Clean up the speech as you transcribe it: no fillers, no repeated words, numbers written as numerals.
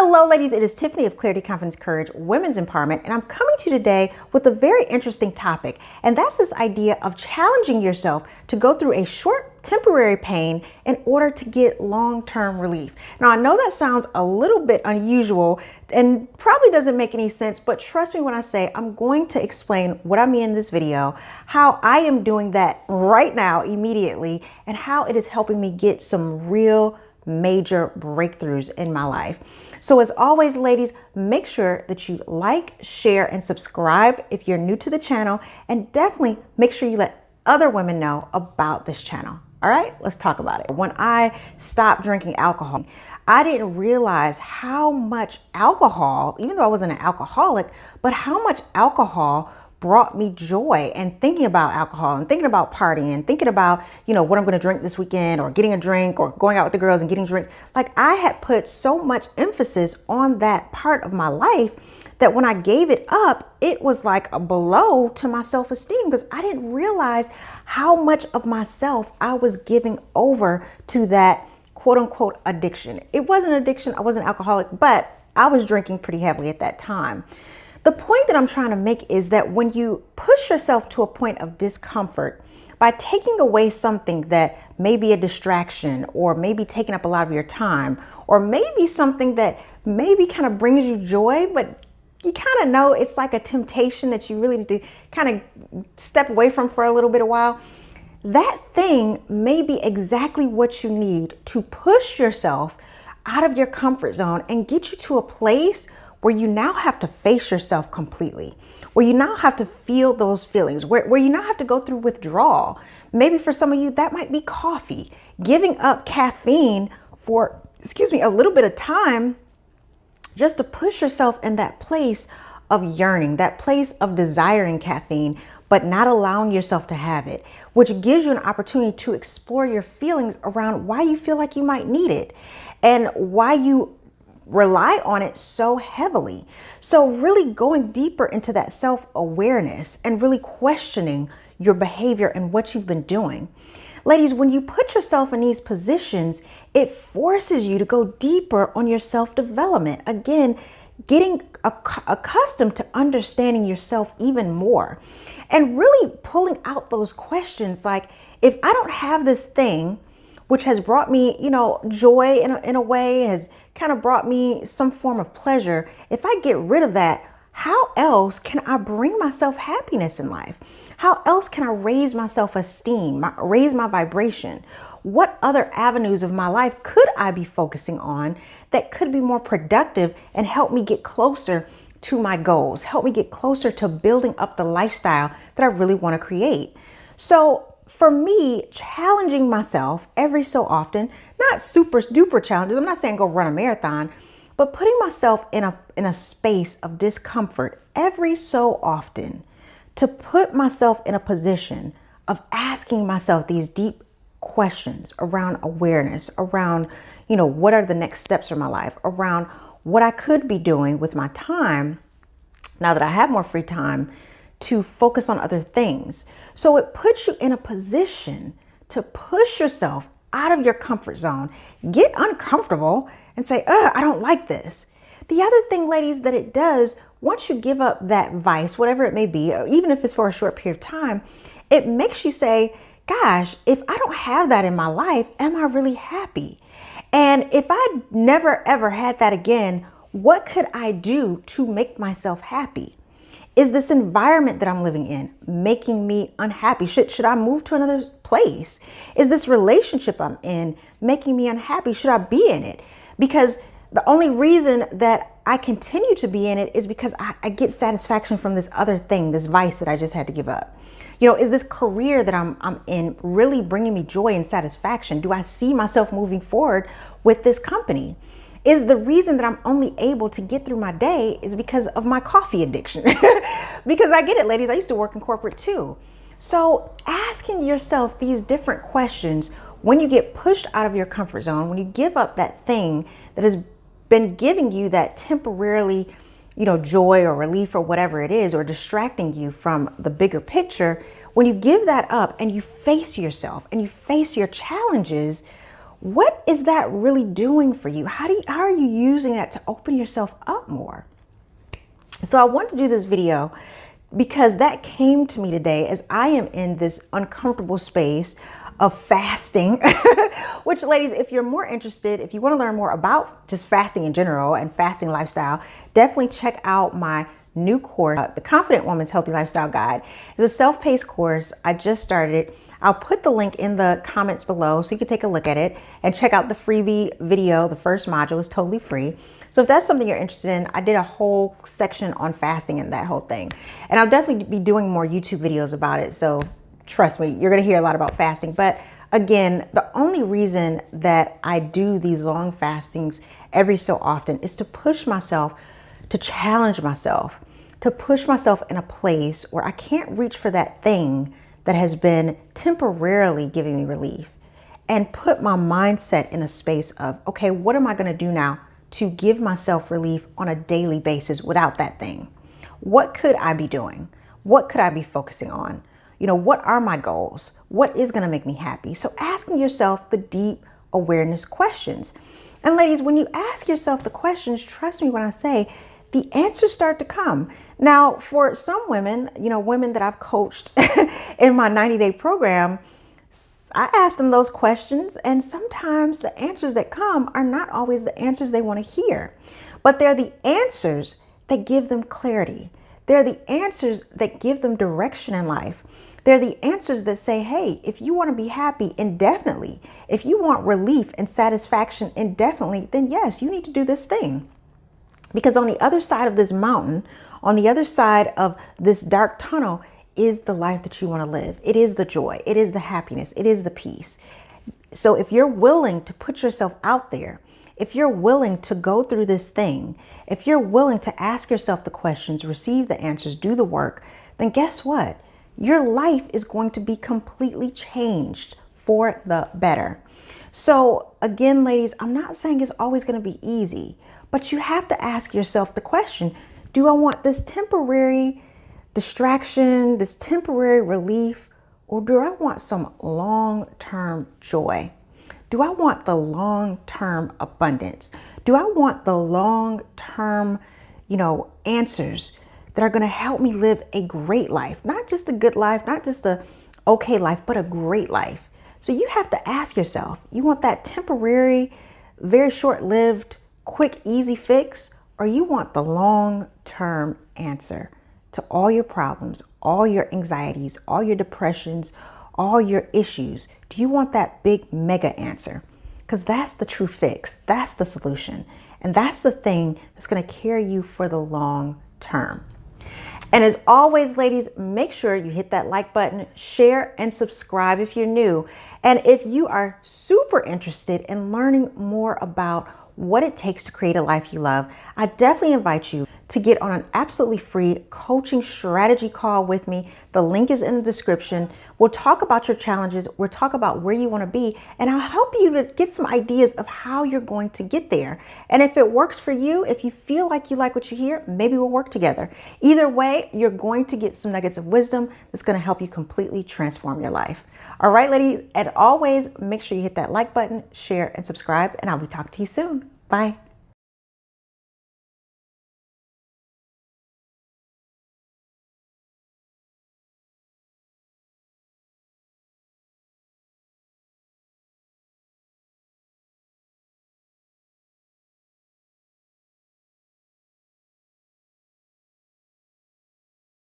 Hello ladies, it is Tiffany of Clarity, Confidence, Courage, Women's Empowerment, and I'm coming to you today with a very interesting topic, and that's this idea of challenging yourself to go through a short temporary pain in order to get long-term relief. Now I know that sounds a little bit unusual and probably doesn't make any sense, but trust me when I say I'm going to explain what I mean in this video, how I am doing that right now immediately, and how it is helping me get some real major breakthroughs in my life. So as always, ladies, make sure that you like, share, and subscribe if you're new to the channel, and definitely make sure you let other women know about this channel. All right, let's talk about it. When I stopped drinking alcohol, I didn't realize how much alcohol, even though I wasn't an alcoholic, but how much alcohol brought me joy. And thinking about alcohol and thinking about partying, thinking about, what I'm going to drink this weekend, or getting a drink, or going out with the girls and getting drinks. Like, I had put so much emphasis on that part of my life that when I gave it up, it was like a blow to my self-esteem, because I didn't realize how much of myself I was giving over to that quote unquote addiction. It wasn't an addiction. I wasn't alcoholic, but I was drinking pretty heavily at that time. The point that I'm trying to make is that when you push yourself to a point of discomfort by taking away something that may be a distraction, or maybe taking up a lot of your time, or maybe something that maybe kind of brings you joy, but you kind of know it's like a temptation that you really need to kind of step away from for a little bit of while, that thing may be exactly what you need to push yourself out of your comfort zone and get you to a place where you now have to face yourself completely, where you now have to feel those feelings, where you now have to go through withdrawal. Maybe for some of you, that might be coffee, giving up caffeine for, a little bit of time, just to push yourself in that place of yearning, that place of desiring caffeine, but not allowing yourself to have it, which gives you an opportunity to explore your feelings around why you feel like you might need it and why you rely on it so heavily. So really going deeper into that self-awareness and really questioning your behavior and what you've been doing. Ladies, when you put yourself in these positions, it forces you to go deeper on your self-development. Again, getting accustomed to understanding yourself even more, and really pulling out those questions like, if I don't have this thing, which has brought me, joy in a way, has kind of brought me some form of pleasure, if I get rid of that, how else can I bring myself happiness in life? How else can I raise my self-esteem, raise my vibration? What other avenues of my life could I be focusing on that could be more productive and help me get closer to my goals, help me get closer to building up the lifestyle that I really want to create? So for me, challenging myself every so often, not super duper challenges, I'm not saying go run a marathon, but putting myself in a space of discomfort every so often, to put myself in a position of asking myself these deep questions around awareness, around, what are the next steps in my life, around what I could be doing with my time now that I have more free time to focus on other things. So it puts you in a position to push yourself out of your comfort zone, get uncomfortable and say, I don't like this. The other thing, ladies, that it does, once you give up that vice, whatever it may be, even if it's for a short period of time, it makes you say, gosh, if I don't have that in my life, am I really happy? And if I never ever had that again, what could I do to make myself happy? Is this environment that I'm living in making me unhappy? Should I move to another place? Is this relationship I'm in making me unhappy? Should I be in it? Because the only reason that I continue to be in it is because I get satisfaction from this other thing, this vice that I just had to give up. Is this career that I'm in really bringing me joy and satisfaction? Do I see myself moving forward with this company? Is the reason that I'm only able to get through my day is because of my coffee addiction? Because I get it, ladies. I used to work in corporate too. So asking yourself these different questions when you get pushed out of your comfort zone, when you give up that thing that has been giving you that temporarily, joy or relief or whatever it is, or distracting you from the bigger picture, when you give that up and you face yourself and you face your challenges, what is that really doing for you? How are you using that to open yourself up more? So I want to do this video because that came to me today as I am in this uncomfortable space of fasting, which, ladies, if you're more interested, if you want to learn more about just fasting in general and fasting lifestyle, definitely check out my new course, The Confident Woman's Healthy Lifestyle Guide. It's a self-paced course. I just started it. I'll put the link in the comments below so you can take a look at it and check out the freebie video. The first module is totally free. So if that's something you're interested in, I did a whole section on fasting and that whole thing. And I'll definitely be doing more YouTube videos about it. So trust me, you're going to hear a lot about fasting. But again, the only reason that I do these long fastings every so often is to push myself, to challenge myself, to push myself in a place where I can't reach for that thing that has been temporarily giving me relief, and put my mindset in a space of, okay, what am I going to do now to give myself relief on a daily basis without that thing? What could I be doing? What could I be focusing on? You know, what are my goals? What is going to make me happy? So asking yourself the deep awareness questions. And ladies, when you ask yourself the questions, trust me when I say, the answers start to come. Now, for some women, you know, women that I've coached in my 90-day program, I ask them those questions, and sometimes the answers that come are not always the answers they want to hear, but they're the answers that give them clarity. They're the answers that give them direction in life. They're the answers that say, hey, if you want to be happy indefinitely, if you want relief and satisfaction indefinitely, then yes, you need to do this thing. Because on the other side of this mountain, on the other side of this dark tunnel, is the life that you want to live. It is the joy. It is the happiness. It is the peace. So if you're willing to put yourself out there, if you're willing to go through this thing, if you're willing to ask yourself the questions, receive the answers, do the work, then guess what? Your life is going to be completely changed for the better. So again, ladies, I'm not saying it's always going to be easy, but you have to ask yourself the question, do I want this temporary distraction, this temporary relief, or do I want some long-term joy? Do I want the long-term abundance? Do I want the long-term, answers that are going to help me live a great life? Not just a good life, not just a okay life, but a great life. So you have to ask yourself, you want that temporary, very short-lived, quick, easy fix, or you want the long-term answer to all your problems, all your anxieties, all your depressions, all your issues? Do you want that big mega answer? Because that's the true fix. That's the solution. And that's the thing that's going to carry you for the long term. And as always, ladies, make sure you hit that like button, share, and subscribe if you're new. And if you are super interested in learning more about what it takes to create a life you love, I definitely invite you to get on an absolutely free coaching strategy call with me. The link is in the description. We'll talk about your challenges. We'll talk about where you want to be, and I'll help you to get some ideas of how you're going to get there. And if it works for you, if you feel like you like what you hear, maybe we'll work together. Either way, you're going to get some nuggets of wisdom that's going to help you completely transform your life. All right, ladies, as always, make sure you hit that like button, share, and subscribe, and I'll be talking to you soon. Bye.